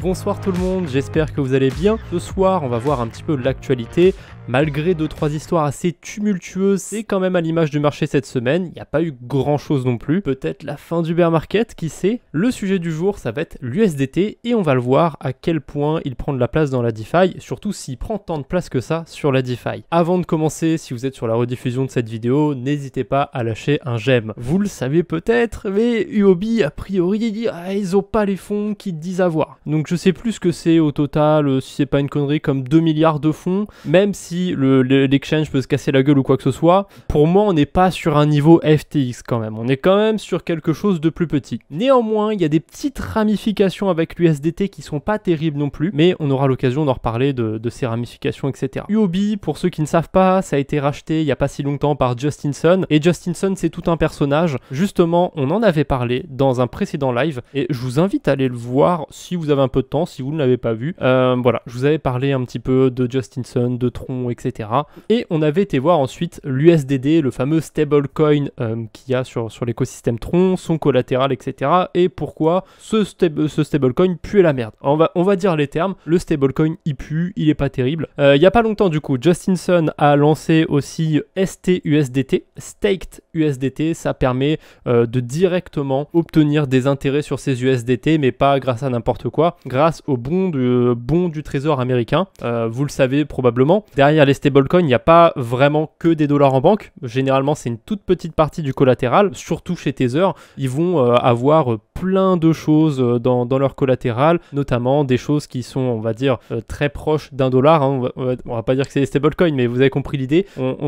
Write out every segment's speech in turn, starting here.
Bonsoir tout le monde, j'espère que vous allez bien. Ce soir, on va voir un petit peu l'actualité. Malgré 2-3 histoires assez tumultueuses, c'est quand même à l'image du marché cette semaine. Il n'y a pas eu grand chose non plus. Peut-être la fin du bear market, qui sait. Le sujet du jour, ça va être l'USDT et on va le voir à quel point il prend de la place dans la DeFi, surtout s'il prend tant de place que ça sur la DeFi. Avant de commencer, si vous êtes sur la rediffusion de cette vidéo, n'hésitez pas à lâcher un j'aime. Vous le savez peut-être, mais UOB, a priori, ils ont pas les fonds qu'ils disent avoir. Donc je sais plus ce que c'est au total, si c'est pas une connerie comme 2 milliards de fonds, même si l'exchange peut se casser la gueule ou quoi que ce soit, pour moi on n'est pas sur un niveau FTX quand même, on est quand même sur quelque chose de plus petit. Néanmoins, il y a des petites ramifications avec l'USDT qui sont pas terribles non plus, mais on aura l'occasion d'en reparler de ces ramifications, etc. UOB, pour ceux qui ne savent pas, ça a été racheté il n'y a pas si longtemps par Justinson, et Justinson c'est tout un personnage. Justement, on en avait parlé dans un précédent live, et je vous invite à aller le voir si vous avez un peu de temps, si vous ne l'avez pas vu. Voilà, je vous avais parlé un petit peu de Justinson, de Tron, etc. Et on avait été voir ensuite l'USDD, le fameux stablecoin qu'il y a sur l'écosystème Tron, son collatéral, etc. Et pourquoi ce stablecoin pue la merde. On va dire les termes, le stablecoin il pue, il est pas terrible. Il y a pas longtemps du coup, Justinson a lancé aussi STUSDT, Staked USDT, ça permet de directement obtenir des intérêts sur ces USDT, mais pas grâce à n'importe quoi, grâce au bon du trésor américain. Vous le savez probablement, derrière les stablecoins, il n'y a pas vraiment que des dollars en banque. Généralement, c'est une toute petite partie du collatéral, surtout chez Tether. Ils vont avoir plein de choses dans leur collatéral, notamment des choses qui sont, on va dire, très proches d'un dollar. Hein. On va pas dire que c'est des stablecoins, mais vous avez compris l'idée.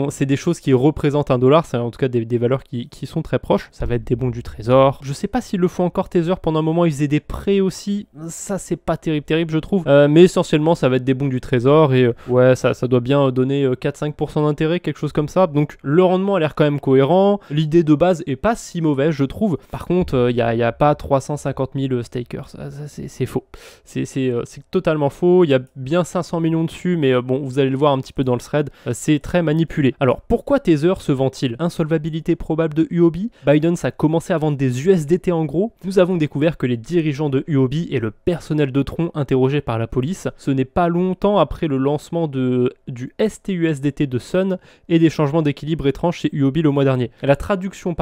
C'est des choses qui représentent un dollar, c'est en tout cas des valeurs qui sont très proches. Ça va être des bons du trésor. Je sais pas s'ils le font encore Tether, pendant un moment ils faisaient des prêts aussi. Ça, c'est pas terrible je trouve. Mais essentiellement, ça va être des bons du trésor et ouais, ça doit bien donner 4-5% d'intérêt, quelque chose comme ça. Donc le rendement a l'air quand même cohérent. L'idée de base est pas si mauvaise, je trouve. Par contre, il y a pas 350 000 stakers. Ça, c'est faux. C'est totalement faux. Il y a bien 500 millions dessus, mais bon, vous allez le voir un petit peu dans le thread. C'est très manipulé. Alors, pourquoi Tether se vend-il? Insolvabilité probable de UOB. Binance a commencé à vendre des USDT en gros. Nous avons découvert que les dirigeants de UOB et le personnel de Tron interrogés par la police, ce n'est pas longtemps après le lancement du STUSDT de Sun et des changements d'équilibre étranges chez UOB le mois dernier. La traduction,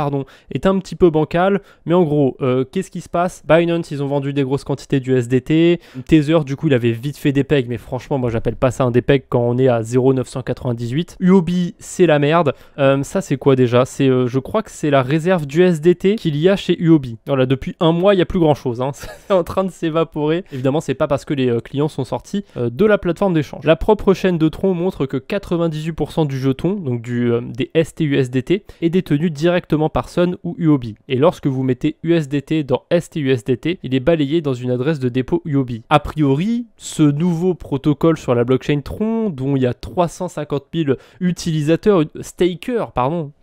est un petit peu bancale, mais en gros, qu'est-ce qui se passe? Binance, ils ont vendu des grosses quantités d'USDT. Tether, du coup, il avait vite fait des pegs, mais franchement, moi, j'appelle pas ça un dépeg quand on est à 0,998. UOB, c'est la merde. Ça, c'est quoi déjà? Je crois que c'est la réserve d'USDT qu'il y a chez UOB. Voilà, depuis un mois, il n'y a plus grand-chose. Hein. C'est en train de s'évaporer. Évidemment, c'est pas parce que les clients sont sortis de la plateforme d'échange. La propre chaîne de Tron montre que 98% du jeton, donc des STUSDT, est détenu directement par Sun ou UOB. Et lorsque vous mettez USDT dans STUSDT, il est balayé dans une adresse de dépôt UOB. A priori, ce nouveau protocole sur la blockchain Tron, dont il y a 350 000 utilisateurs,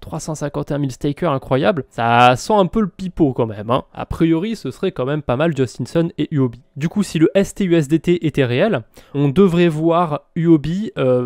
351 000 stakers, incroyable, ça sent un peu le pipeau quand même. Hein. A priori, ce serait quand même pas mal Justinson et UOB. Du coup, si le STUSDT était réel, on devrait voir UOB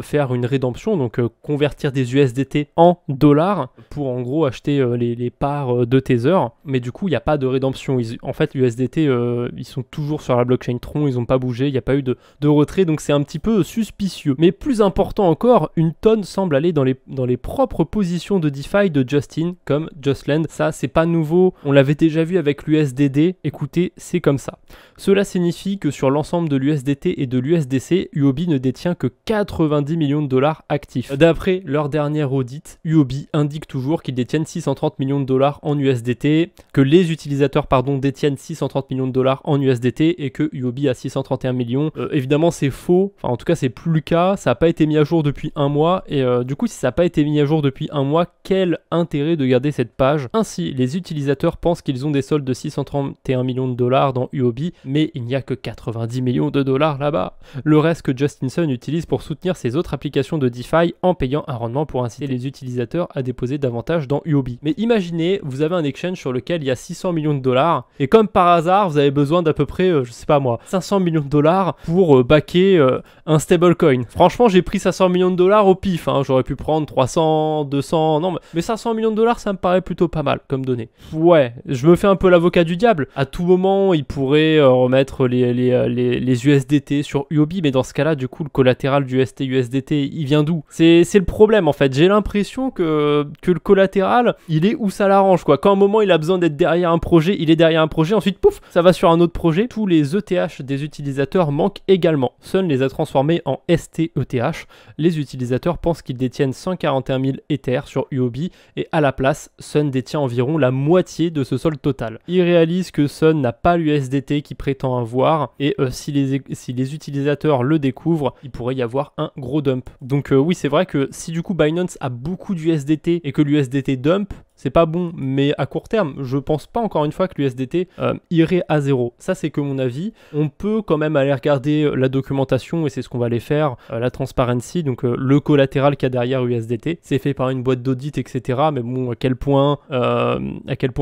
faire une rédemption, donc convertir des USDT en dollars pour en gros acheter les parts de Tether. Mais du coup, il n'y a pas de rédemption. En fait, l'USDT, ils sont toujours sur la blockchain Tron, ils n'ont pas bougé, il n'y a pas eu de retrait, donc c'est un petit peu suspicieux. Mais plus important encore, une tonne semble aller dans les propres positions de DeFi de Justin, comme Justland. Ça, c'est pas nouveau, on l'avait déjà vu avec l'USDD. Écoutez, c'est comme ça. Cela signifie que sur l'ensemble de l'USDT et de l'USDC, UOB ne détient que 90 millions de dollars actifs. D'après leur dernière audit, UOB indique toujours qu'ils détiennent 630 millions de dollars en USDT, que les utilisateurs détiennent 630 millions de dollars en USDT et que UOB a 631 millions. Évidemment, c'est faux. Enfin, en tout cas, c'est plus le cas. Ça n'a pas été mis à jour depuis un mois. Et du coup, si ça n'a pas été mis à jour depuis un mois, quel intérêt de garder cette page? Ainsi, les utilisateurs pensent qu'ils ont des soldes de 631 millions de dollars dans UOB, mais il n'y a que 90 millions de dollars là-bas. Le reste que Justinson utilise pour soutenir ses autres applications de DeFi en payant un rendement pour inciter les utilisateurs à déposer davantage dans UOB. Mais imaginez, vous avez un exchange sur lequel il y a 600 millions de dollars et comme par hasard, vous avez besoin d'à peu près, je sais pas moi, 500 millions de dollars pour backer un stablecoin. Franchement, j'ai pris 500 millions de dollars au pif, hein. J'aurais pu prendre 300, 200, non, mais Mais 500 millions de dollars, ça me paraît plutôt pas mal comme données. Ouais, je me fais un peu l'avocat du diable. À tout moment, ils pourraient remettre les USDT sur UOB, mais dans ce cas-là, du coup, le collatéral du USDT, il vient d'où? C'est le problème, en fait. J'ai l'impression que le collatéral, il est où ça l'arrange, quoi. Quand à un moment, il a besoin d'être derrière un projet, il est derrière un projet, ensuite, pouf, ça va sur un autre projet. Tous les ETH des utilisateurs manquent également. Sun les a transformés en STETH. Les utilisateurs pensent qu'ils détiennent 141 000 Ether sur UOB et à la place, Sun détient environ la moitié de ce solde total. Ils réalisent que Sun n'a pas l'USDT qu'il prétend avoir et si les utilisateurs le découvrent, il pourrait y avoir un gros dump. Donc oui, c'est vrai que si du coup Binance a beaucoup d'USDT et que l'USDT dump, c'est pas bon, mais à court terme, je pense pas encore une fois que l'USDT irait à zéro. Ça, c'est que mon avis. On peut quand même aller regarder la documentation et c'est ce qu'on va aller faire, la transparency, donc le collatéral qu'il y a derrière USDT. C'est fait par une boîte d'audit, etc. Mais bon, à quel point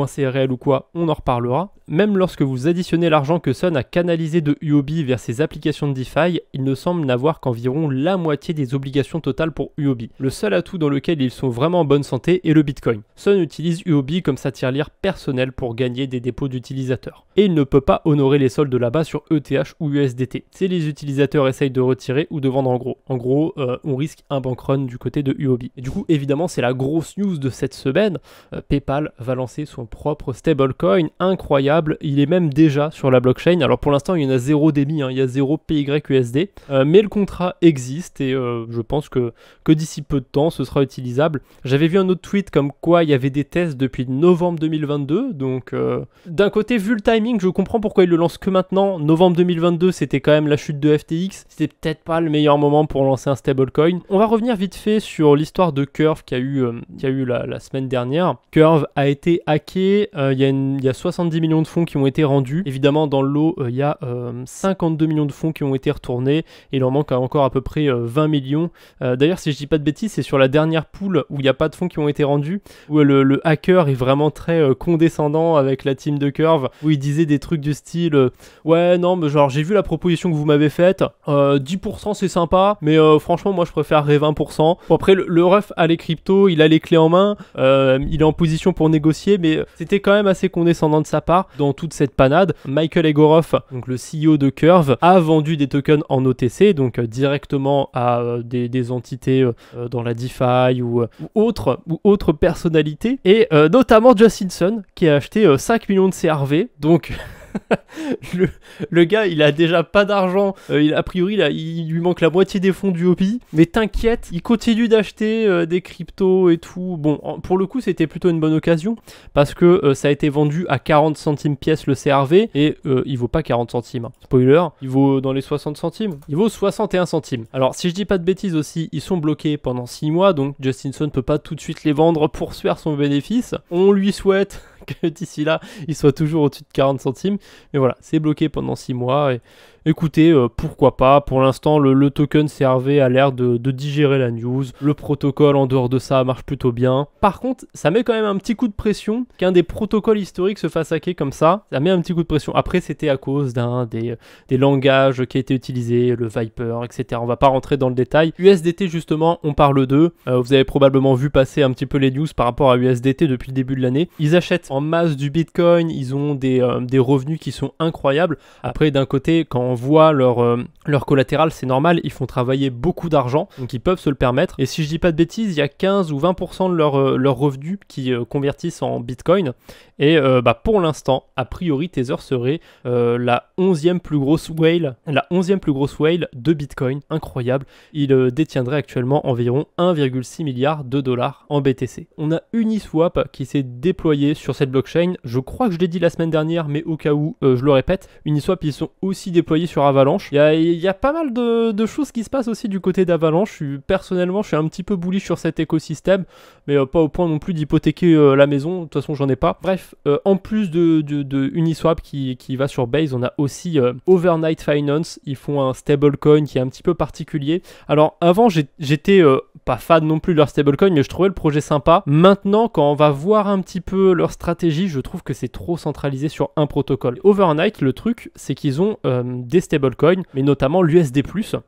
c'est réel ou quoi, on en reparlera. Même lorsque vous additionnez l'argent que Sun a canalisé de UOB vers ses applications de DeFi, il ne semble n'avoir qu'environ la moitié des obligations totales pour UOB. Le seul atout dans lequel ils sont vraiment en bonne santé est le Bitcoin. Sun utilise UOB comme sa tirelire personnelle pour gagner des dépôts d'utilisateurs. Et il ne peut pas honorer les soldes là-bas sur ETH ou USDT. Si les utilisateurs essayent de retirer ou de vendre en gros. En gros, on risque un bank run du côté de UOB. Et du coup, évidemment, c'est la grosse news de cette semaine. PayPal va lancer son propre stablecoin incroyable. Il est même déjà sur la blockchain. Alors pour l'instant, il y en a 0 débit, il y a 0 PYUSD. Mais le contrat existe et je pense que d'ici peu de temps, ce sera utilisable. J'avais vu un autre tweet comme quoi il y avait des tests depuis novembre 2022. Donc d'un côté, vu le timing, je comprends pourquoi ils le lancent que maintenant. Novembre 2022, c'était quand même la chute de FTX. C'était peut-être pas le meilleur moment pour lancer un stablecoin. On va revenir vite fait sur l'histoire de Curve qu'il y a eu la semaine dernière. Curve a été hacké. Il y a 70 millions de fonds qui ont été rendus. Évidemment, dans le lot, il y a 52 millions de fonds qui ont été retournés. Et il en manque encore à peu près 20 millions. D'ailleurs, si je dis pas de bêtises, c'est sur la dernière pool où il n'y a pas de fonds qui ont été rendus, où le hacker est vraiment très condescendant avec la team de Curve, où il disait des trucs du style ouais, non, mais genre, j'ai vu la proposition que vous m'avez faite, 10% c'est sympa, mais franchement, moi je préférerais 20%. Bon, après, le ref a les cryptos, il a les clés en main, il est en position pour négocier, mais c'était quand même assez condescendant de sa part. Dans toute cette panade, Michael Egorov, donc le CEO de Curve, a vendu des tokens en OTC, donc directement à des entités dans la DeFi ou autres personnalités, et notamment Justin Sun, qui a acheté 5 millions de CRV, donc... le gars, il a déjà pas d'argent, a priori il lui manque la moitié des fonds du hobby, mais t'inquiète, il continue d'acheter des cryptos et tout. Bon, pour le coup, c'était plutôt une bonne occasion parce que ça a été vendu à 40 centimes pièce le CRV et il vaut pas 40 centimes. Hein. Spoiler, il vaut dans les 60 centimes. Il vaut 61 centimes. Alors, si je dis pas de bêtises aussi, ils sont bloqués pendant 6 mois, donc Justinson ne peut pas tout de suite les vendre pour se faire son bénéfice. On lui souhaite que d'ici là, il soit toujours au-dessus de 40 centimes. Mais voilà, c'est bloqué pendant 6 mois. Et écoutez, pourquoi pas. Pour l'instant, le token CRV a l'air de digérer la news. Le protocole, en dehors de ça, marche plutôt bien. Par contre, ça met quand même un petit coup de pression qu'un des protocoles historiques se fasse hacker comme ça. Ça met un petit coup de pression. Après, c'était à cause d'un des langages qui a été utilisé, le Viper, etc. On va pas rentrer dans le détail. USDT, justement, on parle d'eux. Vous avez probablement vu passer un petit peu les news par rapport à USDT depuis le début de l'année. Ils achètent en masse du Bitcoin. Ils ont des revenus qui sont incroyables. Après, d'un côté, quand on voit leur collatéral, c'est normal, ils font travailler beaucoup d'argent, donc ils peuvent se le permettre. Et si je dis pas de bêtises, il y a 15 ou 20% de leurs revenus qui convertissent en Bitcoin. Et pour l'instant, a priori, Tether serait la 11e plus grosse whale de Bitcoin. Incroyable. Il détiendrait actuellement environ 1,6 milliard de dollars en BTC. On a Uniswap qui s'est déployé sur cette blockchain. Je crois que je l'ai dit la semaine dernière, mais au cas où, je le répète, Uniswap, ils sont aussi déployés sur Avalanche. Il y a pas mal de choses qui se passent aussi du côté d'Avalanche. Personnellement, je suis un petit peu bullish sur cet écosystème, mais pas au point non plus d'hypothéquer la maison. De toute façon, j'en ai pas. Bref, en plus de Uniswap qui va sur Base, on a aussi Overnight Finance. Ils font un stablecoin qui est un petit peu particulier. Alors, avant, j'étais pas fan non plus de leur stablecoin, mais je trouvais le projet sympa. Maintenant, quand on va voir un petit peu leur stratégie, je trouve que c'est trop centralisé sur un protocole. Overnight, le truc, c'est qu'ils ont des stablecoins, mais notamment l'USD+,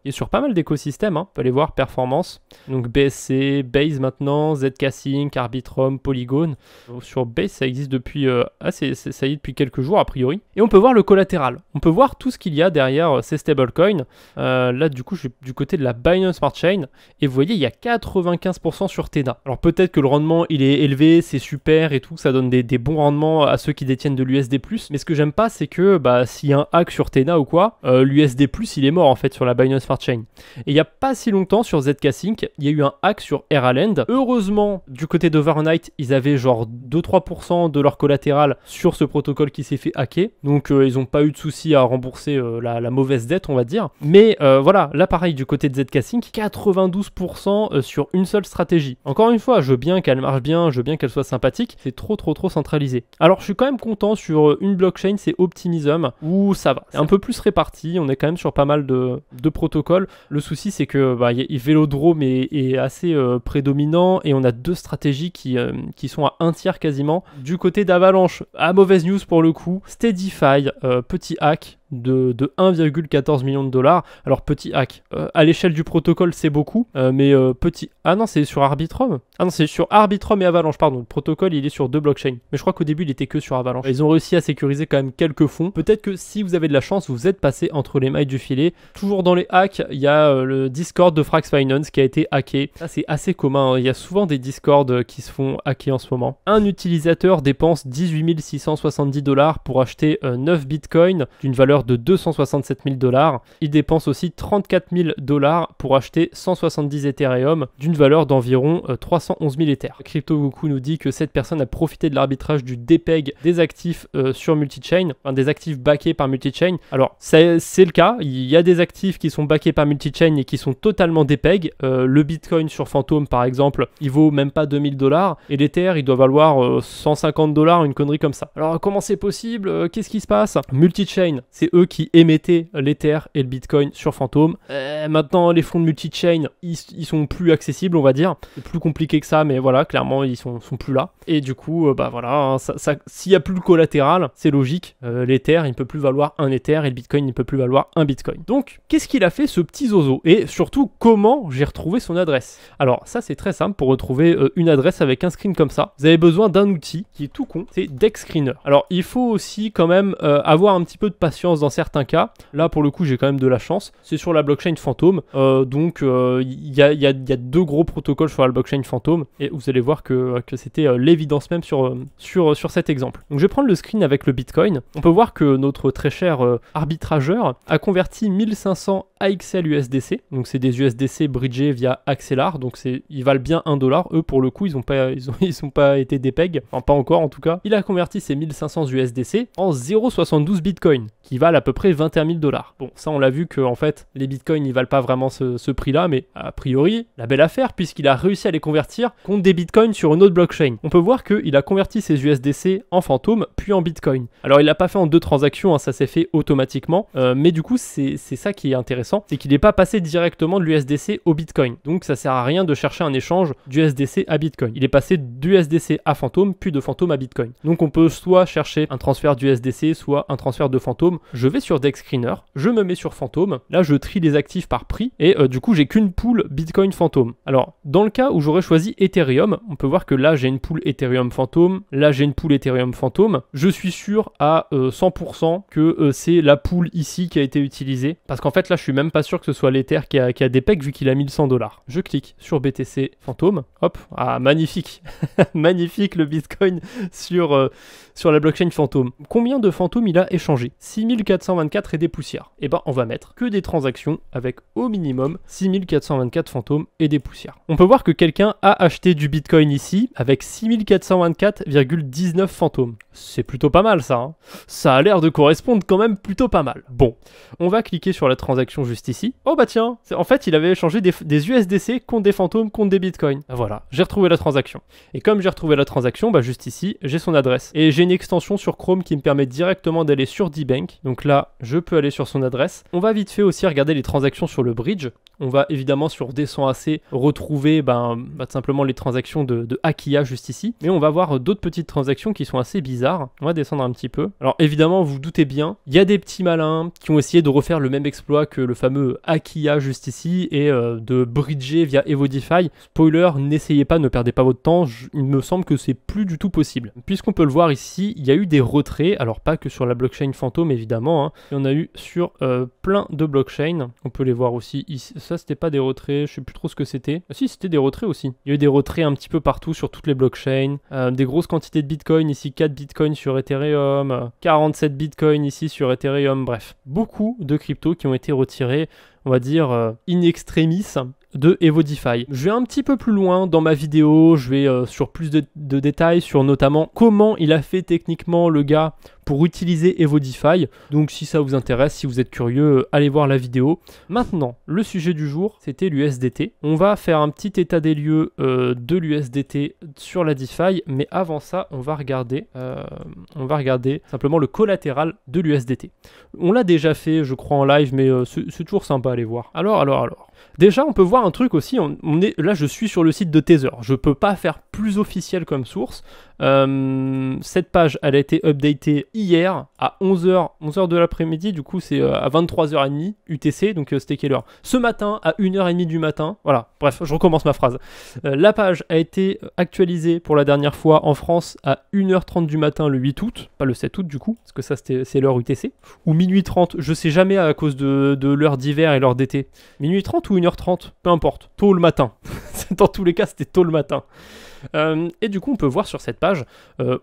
et sur pas mal d'écosystèmes, hein. On peut aller voir performance, donc BSC, Base maintenant, ZK-Sync, Arbitrum, Polygon. Sur Base, ça existe depuis, ça y est depuis quelques jours a priori. Et on peut voir le collatéral, on peut voir tout ce qu'il y a derrière ces stablecoins. Là du coup je suis du côté de la Binance Smart Chain, et vous voyez il y a 95% sur TENA. Alors peut-être que le rendement il est élevé, c'est super et tout, ça donne des bons rendements à ceux qui détiennent de l'USD+, mais ce que j'aime pas c'est que s'il y a un hack sur TENA ou quoi, l'USD+, il est mort en fait sur la Binance Smart Chain. Et il n'y a pas si longtemps sur ZK-Sync, il y a eu un hack sur Eraland. Heureusement, du côté d'Overnight, ils avaient genre 2-3% de leur collatéral sur ce protocole qui s'est fait hacker. Donc ils n'ont pas eu de souci à rembourser la mauvaise dette, on va dire. Mais voilà, là pareil, du côté de ZK-Sync, 92% sur une seule stratégie. Encore une fois, je veux bien qu'elle marche bien, je veux bien qu'elle soit sympathique, c'est trop centralisé. Alors je suis quand même content sur une blockchain, c'est Optimism, où ça va. C'est un peu plus réparti, on est quand même sur pas mal de protocoles. Le souci c'est que Velodrome est assez prédominant, et on a deux stratégies qui sont à un tiers quasiment. Du côté d'Avalanche, à mauvaise news pour le coup, Steadify, petit hack de 1,14 million de dollars. Alors petit hack, à l'échelle du protocole c'est beaucoup, mais petit... Ah non, c'est sur Arbitrum. Ah non, c'est sur Arbitrum et Avalanche, pardon. Le protocole il est sur deux blockchains, mais je crois qu'au début il était que sur Avalanche. Ils ont réussi à sécuriser quand même quelques fonds. Peut-être que si vous avez de la chance, vous êtes passé entre les mailles du filet. Toujours dans les hacks, il y a le Discord de Frax Finance qui a été hacké. Ça c'est assez commun, hein. Il y a souvent des Discords qui se font hacker en ce moment. Un utilisateur dépense 18 670 dollars pour acheter 9 bitcoins d'une valeur de 267 000 dollars. Il dépense aussi 34 000 dollars pour acheter 170 Ethereum d'une valeur d'environ 311 000 Ethers. CryptoGoku nous dit que cette personne a profité de l'arbitrage du DPEG des actifs sur multichain, enfin des actifs backés par multichain. Alors c'est le cas, il y a des actifs qui sont backés par multichain et qui sont totalement DPEG. Le Bitcoin sur Phantom par exemple, il vaut même pas 2000 dollars, et l'Ether il doit valoir 150 dollars, une connerie comme ça. Alors comment c'est possible? Qu'est-ce qui se passe? Multichain, c'est eux qui émettaient l'Ether et le Bitcoin sur Phantom. Maintenant les fonds de multichain ils sont plus accessibles, on va dire. C'est plus compliqué que ça, mais voilà, clairement ils sont plus là. Et du coup voilà, hein, s'il n'y a plus le collatéral, c'est logique, l'Ether il ne peut plus valoir un Ether et le Bitcoin il ne peut plus valoir un Bitcoin. Donc qu'est-ce qu'il a fait ce petit zozo? Et surtout comment j'ai retrouvé son adresse? Alors ça c'est très simple. Pour retrouver une adresse avec un screen comme ça, vous avez besoin d'un outil qui est tout con, c'est DexScreener. Alors il faut aussi quand même avoir un petit peu de patience dans certains cas. Là pour le coup j'ai quand même de la chance, c'est sur la blockchain Phantom, donc il y a deux gros protocoles sur la blockchain Phantom, et vous allez voir que c'était l'évidence même sur cet exemple. Donc je vais prendre le screen avec le Bitcoin. On peut voir que notre très cher arbitrageur a converti 1500 AXL USDC, donc c'est des USDC bridgés via Axelar, donc ils valent bien 1 dollar. Eux pour le coup ils ont pas été DPEG, enfin pas encore en tout cas. Il a converti ces 1500 USDC en 0,72 Bitcoin, qui valent à peu près 21 000 dollars. Bon, ça on l'a vu que en fait les bitcoins ils valent pas vraiment ce prix là, mais a priori la belle affaire puisqu'il a réussi à les convertir contre des bitcoins sur une autre blockchain. On peut voir qu'il a converti ses USDC en Phantom puis en bitcoin. Alors il l'a pas fait en deux transactions, hein, ça s'est fait automatiquement, mais du coup c'est ça qui est intéressant, c'est qu'il n'est pas passé directement de l'USDC au bitcoin. Donc ça sert à rien de chercher un échange d'USDC à bitcoin. Il est passé d'USDC à Phantom puis de Phantom à bitcoin. Donc on peut soit chercher un transfert d'USDC, soit un transfert de Phantom. Je vais sur DexScreener, je me mets sur Phantom, là je trie les actifs par prix, et du coup j'ai qu'une pool Bitcoin Phantom. Alors dans le cas où j'aurais choisi Ethereum, on peut voir que là j'ai une pool Ethereum Phantom, là j'ai une pool Ethereum Phantom. Je suis sûr à 100% que c'est la pool ici qui a été utilisée, parce qu'en fait là je suis même pas sûr que ce soit l'Ether qui a DPEG vu qu'il a 1100 dollars. Je clique sur BTC Phantom, hop, ah magnifique, magnifique le Bitcoin sur la blockchain Phantom. Combien de Phantom il a échangé? 6424 et des poussières. Et ben on va mettre que des transactions avec au minimum 6424 Phantom et des poussières. On peut voir que quelqu'un a acheté du Bitcoin ici avec 6424,19 Phantom. C'est plutôt pas mal ça, hein. Ça a l'air de correspondre quand même plutôt pas mal. Bon, on va cliquer sur la transaction juste ici. Oh bah tiens, en fait il avait échangé des USDC contre des Phantom contre des Bitcoins. Voilà, j'ai retrouvé la transaction. Et comme j'ai retrouvé la transaction, bah juste ici, j'ai son adresse. Et j'ai une extension sur Chrome qui me permet directement d'aller sur D-Bank. Donc là, je peux aller sur son adresse. On va vite fait aussi regarder les transactions sur le bridge. On va évidemment sur D100AC retrouver tout simplement les transactions de Akiya juste ici. Mais on va voir d'autres petites transactions qui sont assez bizarres. On va descendre un petit peu. Alors évidemment, vous vous doutez bien, il y a des petits malins qui ont essayé de refaire le même exploit que le fameux Akiya juste ici et de bridger via Evodify. Spoiler, n'essayez pas, ne perdez pas votre temps. Il me semble que c'est plus du tout possible. Puisqu'on peut le voir ici, il y a eu des retraits. Alors pas que sur la blockchain fantôme évidemment, hein. Il y en a eu sur plein de blockchains. On peut les voir aussi ici. Ça c'était pas des retraits, je sais plus trop ce que c'était. Ah si, c'était des retraits aussi. Il y a eu des retraits un petit peu partout sur toutes les blockchains. Des grosses quantités de Bitcoin ici, 4 Bitcoin sur Ethereum, 47 Bitcoin ici sur Ethereum, bref. Beaucoup de cryptos qui ont été retirés, on va dire, in extremis de Evodify. Je vais un petit peu plus loin dans ma vidéo, je vais sur plus de détails sur notamment comment il a fait techniquement le gars pour utiliser Evodify. Donc si ça vous intéresse, si vous êtes curieux, allez voir la vidéo. Maintenant, le sujet du jour, c'était l'USDT. On va faire un petit état des lieux de l'USDT sur la DeFi, mais avant ça, on va regarder simplement le collatéral de l'USDT. On l'a déjà fait, je crois, en live, mais c'est toujours sympa à aller voir. Alors. Déjà, on peut voir un truc aussi, là je suis sur le site de Tether, je peux pas faire plus officiel comme source. Cette page, elle a été updatée hier à 11h de l'après-midi, du coup c'est à 23h30 UTC, donc c'était quelle heure? Ce matin à 1h30 du matin, voilà, bref, je recommence ma phrase. La page a été actualisée pour la dernière fois en France à 1h30 du matin le 8 août, pas le 7 août du coup, parce que ça c'est l'heure UTC, ou minuit 30, je sais jamais à cause de l'heure d'hiver et l'heure d'été. Minuit 30 ou 1h30, peu importe, tôt le matin. Dans tous les cas, c'était tôt le matin. Et du coup, on peut voir sur cette page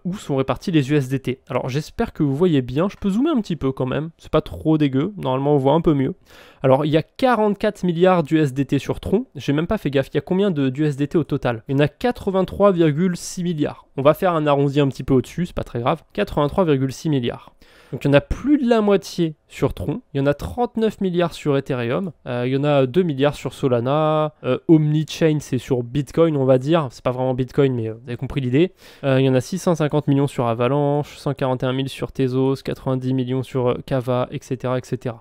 où sont répartis les USDT. Alors, j'espère que vous voyez bien. Je peux zoomer un petit peu quand même. C'est pas trop dégueu. Normalement, on voit un peu mieux. Alors, il y a 44 milliards d'USDT sur Tron. J'ai même pas fait gaffe. Il y a combien d'USDT au total? Il y en a 83,6 milliards. On va faire un arrondi un petit peu au-dessus. C'est pas très grave. 83,6 milliards. Donc il y en a plus de la moitié sur Tron, il y en a 39 milliards sur Ethereum, il y en a 2 milliards sur Solana, Omnichain c'est sur Bitcoin on va dire, c'est pas vraiment Bitcoin mais vous avez compris l'idée. Il y en a 650 millions sur Avalanche, 141 000 sur Tezos, 90 millions sur Kava, etc. etc.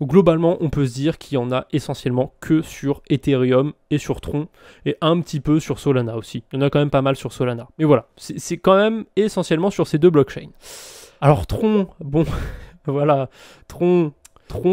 Globalement, on peut se dire qu'il y en a essentiellement que sur Ethereum et sur Tron, et un petit peu sur Solana aussi. Il y en a quand même pas mal sur Solana. Mais voilà, c'est quand même essentiellement sur ces deux blockchains. Alors Tron, bon, voilà, Tron,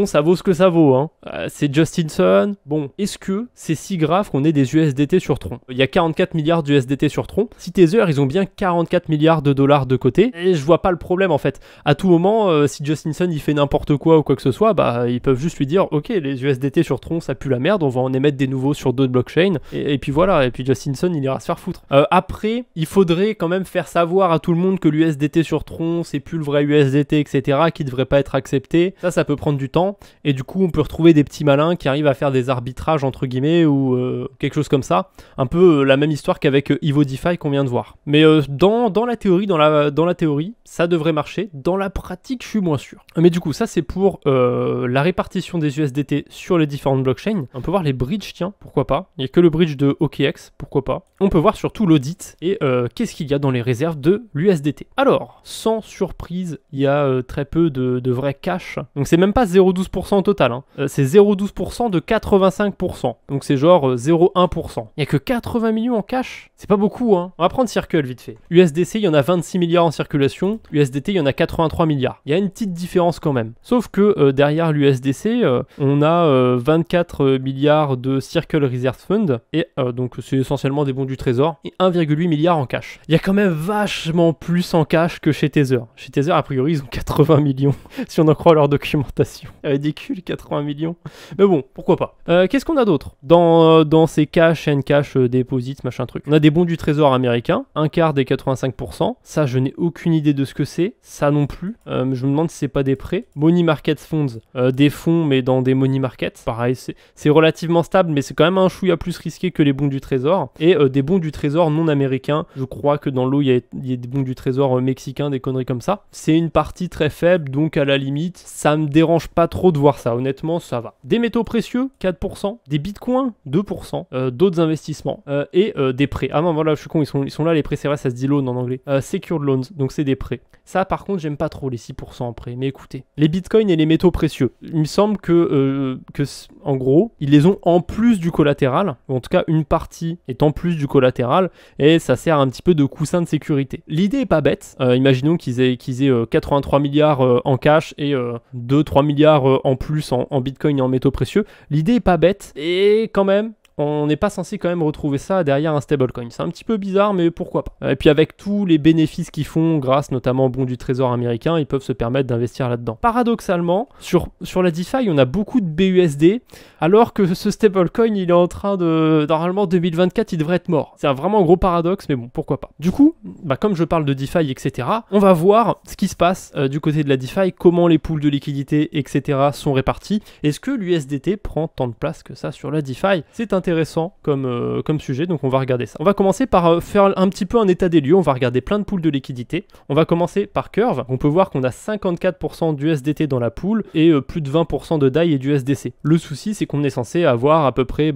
ça vaut ce que ça vaut, hein. C'est Justin Sun. Bon, est-ce que c'est si grave qu'on ait des USDT sur Tron? Il y a 44 milliards d'USDT sur Tron. Si Tether, ils ont bien 44 milliards de dollars de côté, et je vois pas le problème en fait. À tout moment, si Justin Sun il fait n'importe quoi ou quoi que ce soit, bah ils peuvent juste lui dire, ok, les USDT sur Tron, ça pue la merde, on va en émettre des nouveaux sur d'autres blockchains, et puis voilà, et puis Justin Sun, il ira se faire foutre. Après, il faudrait quand même faire savoir à tout le monde que l'USDT sur Tron, c'est plus le vrai USDT, etc., qui devrait pas être accepté. Ça peut prendre du temps, et du coup on peut retrouver des petits malins qui arrivent à faire des arbitrages entre guillemets ou quelque chose comme ça, un peu la même histoire qu'avec Evodify qu'on vient de voir. Mais dans la théorie, ça devrait marcher. Dans la pratique, je suis moins sûr. Mais du coup, ça c'est pour la répartition des USDT sur les différentes blockchains. On peut voir les bridges, tiens, pourquoi pas. Il n'y a que le bridge de OKX, pourquoi pas. On peut voir surtout l'audit et qu'est-ce qu'il y a dans les réserves de l'USDT. Alors, sans surprise, il y a très peu de vrai cash. Donc c'est même pas 0,12% au total, hein. C'est 0,12% de 85%. Donc c'est genre 0,1%. Il n'y a que 80 millions en cash. C'est pas beaucoup, hein. On va prendre Circle vite fait. USDC, il y en a 26 milliards en circulation. USDT, il y en a 83 milliards. Il y a une petite différence quand même. Sauf que derrière l'USDC, on a 24 milliards de Circle Reserve Fund. Et donc c'est essentiellement des bons du trésor. Et 1,8 milliard en cash. Il y a quand même vachement plus en cash que chez Tether. Chez Tether, a priori, ils ont 80 millions. Si on en croit leur documentation. Ridicule, 80 millions. Mais bon, pourquoi pas. Qu'est-ce qu'on a d'autre dans ces cash and cash deposits, machin truc? On a des bons du trésor américain, un quart des 85%. Ça, je n'ai aucune idée de ce que c'est. Ça non plus. Je me demande si c'est pas des prêts. Money market funds, des fonds, mais dans des money markets. Pareil, c'est relativement stable, mais c'est quand même un chouïa plus risqué que les bons du trésor. Et des bons du trésor non américains. Je crois que dans l'eau, il y a des bons du trésor mexicains, des conneries comme ça. C'est une partie très faible, donc à la limite, ça me dérange pas trop de voir ça, honnêtement ça va. Des métaux précieux, 4%, des bitcoins, 2%, d'autres investissements et des prêts. Ah non voilà, je suis con, ils sont là les prêts, c'est vrai, ça se dit loan en anglais. Secured loans, donc c'est des prêts. Ça par contre j'aime pas trop les 6% en prêt, mais écoutez. Les bitcoins et les métaux précieux, il me semble que en gros, ils les ont en plus du collatéral, ou en tout cas une partie est en plus du collatéral, et ça sert un petit peu de coussin de sécurité. L'idée est pas bête, imaginons qu'ils aient 83 milliards en cash et 2-3 milliards en plus en bitcoin et en métaux précieux. L'idée est pas bête, et quand même, on n'est pas censé quand même retrouver ça derrière un stablecoin. C'est un petit peu bizarre, mais pourquoi pas. Et puis avec tous les bénéfices qu'ils font, grâce notamment au bon du trésor américain, ils peuvent se permettre d'investir là-dedans. Paradoxalement, sur la DeFi, on a beaucoup de BUSD, alors que ce stablecoin, il est en train de... Normalement, 2024, il devrait être mort. C'est vraiment un gros paradoxe, mais bon, pourquoi pas. Du coup, comme je parle de DeFi, etc., on va voir ce qui se passe du côté de la DeFi, comment les pools de liquidité, etc., sont répartis. Est-ce que l'USDT prend tant de place que ça sur la DeFi? C'est intéressant comme sujet, donc on va regarder ça. On va commencer par faire un petit peu un état des lieux, on va regarder plein de pools de liquidité. On va commencer par Curve, on peut voir qu'on a 54% d'USDT dans la pool et plus de 20% de DAI et d'USDC. Le souci, c'est qu'on est censé avoir à peu près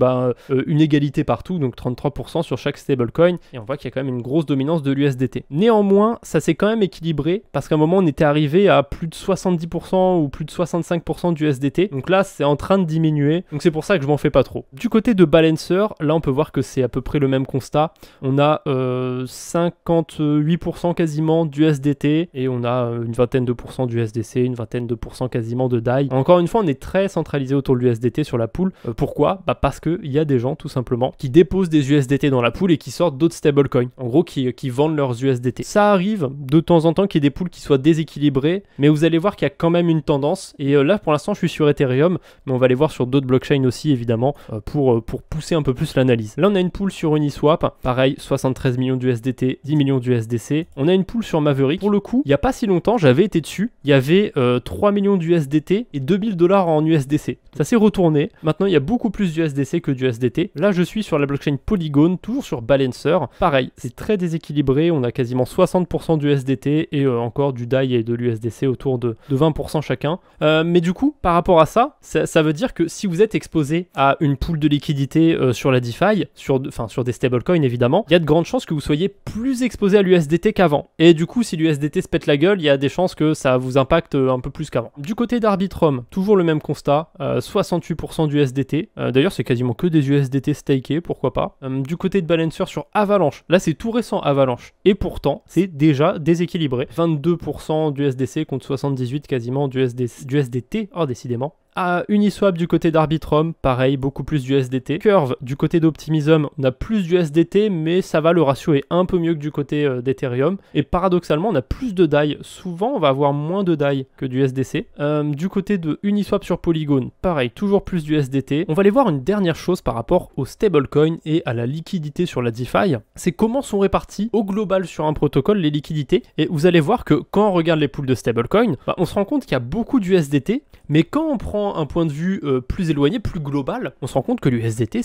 une égalité partout, donc 33% sur chaque stablecoin, et on voit qu'il y a quand même une grosse dominance de l'USDT. Néanmoins, ça s'est quand même équilibré, parce qu'à un moment, on était arrivé à plus de 70% ou plus de 65% d'USDT, donc là, c'est en train de diminuer, donc c'est pour ça que je m'en fais pas trop. Du côté de Balancer, là on peut voir que c'est à peu près le même constat. On a 58% quasiment d'USDT et on a une vingtaine de pourcents d'USDC, une vingtaine de pourcents quasiment de DAI. Encore une fois, on est très centralisé autour de l'USDT sur la pool. Pourquoi? Parce qu'il y a des gens tout simplement qui déposent des USDT dans la pool et qui sortent d'autres stablecoins. En gros, qui vendent leurs USDT. Ça arrive de temps en temps qu'il y ait des pools qui soient déséquilibrés, mais vous allez voir qu'il y a quand même une tendance. Et là pour l'instant, je suis sur Ethereum, mais on va aller voir sur d'autres blockchains aussi évidemment pour pousser un peu plus l'analyse. Là, on a une pool sur Uniswap, pareil, 73 millions d'USDT, 10 millions d'USDC. On a une pool sur Maverick. Pour le coup, il n'y a pas si longtemps, j'avais été dessus. Il y avait 3 millions d'USDT et 2000 $ en USDC. Ça s'est retourné. Maintenant, il y a beaucoup plus d'USDC que d'USDT. Là, je suis sur la blockchain Polygon, toujours sur Balancer. Pareil, c'est très déséquilibré. On a quasiment 60% d'USDT et encore du DAI et de l'USDC autour de 20% chacun. Mais du coup, par rapport à ça veut dire que si vous êtes exposé à une pool de liquidité sur la DeFi, sur des stablecoins évidemment, il y a de grandes chances que vous soyez plus exposé à l'USDT qu'avant. Et du coup, si l'USDT se pète la gueule, il y a des chances que ça vous impacte un peu plus qu'avant. Du côté d'Arbitrum, toujours le même constat, 68% d'USDT. D'ailleurs, c'est quasiment que des USDT stakés, pourquoi pas. Du côté de Balancer sur Avalanche, là c'est tout récent Avalanche. Et pourtant, c'est déjà déséquilibré. 22% d'USDC contre 78 quasiment d'USDT. Oh, décidément. À Uniswap du côté d'Arbitrum, pareil, beaucoup plus d'USDT. Curve du côté d'Optimism, on a plus d'USDT, mais ça va, le ratio est un peu mieux que du côté d'Ethereum. Et paradoxalement, on a plus de DAI. Souvent, on va avoir moins de DAI que d'USDC. Du côté de Uniswap sur Polygon, pareil, toujours plus d'USDT. On va aller voir une dernière chose par rapport au stablecoin et à la liquidité sur la DeFi. C'est comment sont réparties au global sur un protocole les liquidités. Et vous allez voir que quand on regarde les pools de stablecoin, on se rend compte qu'il y a beaucoup d'USDT, mais quand on prend un point de vue plus éloigné, plus global, on se rend compte que l'USDT,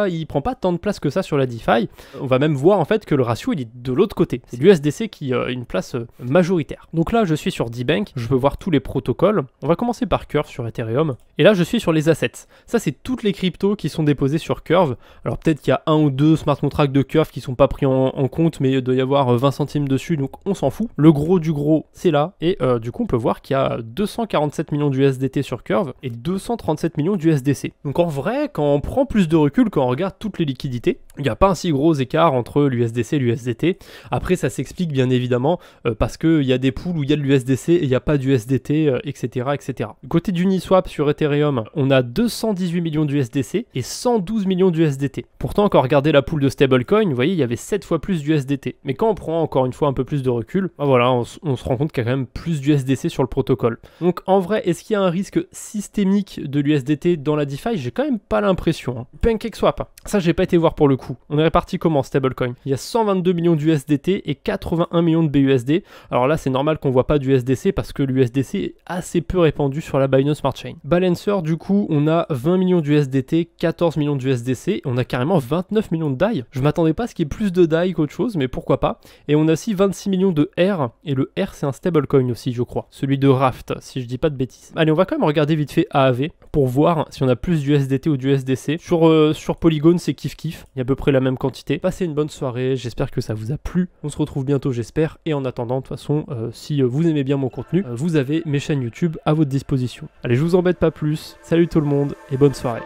il prend pas tant de place que ça sur la DeFi. On va même voir en fait que le ratio il est de l'autre côté. C'est l'USDC qui a une place majoritaire. Donc là, je suis sur DBank, je peux voir tous les protocoles. On va commencer par Curve sur Ethereum. Et là, je suis sur les assets. Ça, c'est toutes les cryptos qui sont déposées sur Curve. Alors peut-être qu'il y a un ou deux smart contracts de Curve qui sont pas pris en compte, mais il doit y avoir 20 centimes dessus, donc on s'en fout. Le gros du gros, c'est là. Et du coup, on peut voir qu'il y a 247 millions d'USDT sur Curve et 237 millions d'USDC. Donc en vrai, quand on prend plus de recul, quand on regarde toutes les liquidités, il n'y a pas un si gros écart entre l'USDC et l'USDT. Après, ça s'explique bien évidemment parce qu'il y a des pools où il y a de l'USDC et il n'y a pas d'USDT, etc., etc. Du côté d'Uniswap sur Ethereum, on a 218 millions d'USDC et 112 millions d'USDT. Pourtant, quand on regardait la pool de stablecoin, vous voyez, il y avait 7 fois plus d'USDT. Mais quand on prend encore une fois un peu plus de recul, voilà, on se rend compte qu'il y a quand même plus d'USDC sur le protocole. Donc en vrai, est-ce qu'il y a un risque systémique de l'USDT dans la DeFi, j'ai quand même pas l'impression. PancakeSwap, ça j'ai pas été voir pour le coup. On est réparti comment stablecoin? Il y a 122 millions d'USDT et 81 millions de BUSD. Alors là c'est normal qu'on voit pas d'USDC parce que l'USDC est assez peu répandu sur la Binance Smart Chain. Balancer du coup on a 20 millions d'USDT, 14 millions d'USDC, on a carrément 29 millions de DAI. Je m'attendais pas à ce qu'il y ait plus de DAI qu'autre chose, mais pourquoi pas. Et on a aussi 26 millions de R, et le R c'est un stablecoin aussi je crois, celui de Raft si je dis pas de bêtises. Allez on va quand même regarder vite fait AAV pour voir si on a plus d'USDT ou d'USDC. Sur Polygon c'est kiff kiff, il y a à peu près la même quantité. Passez une bonne soirée, j'espère que ça vous a plu. On se retrouve bientôt j'espère, et en attendant de toute façon si vous aimez bien mon contenu, vous avez mes chaînes YouTube à votre disposition. Allez je vous embête pas plus, salut tout le monde et bonne soirée.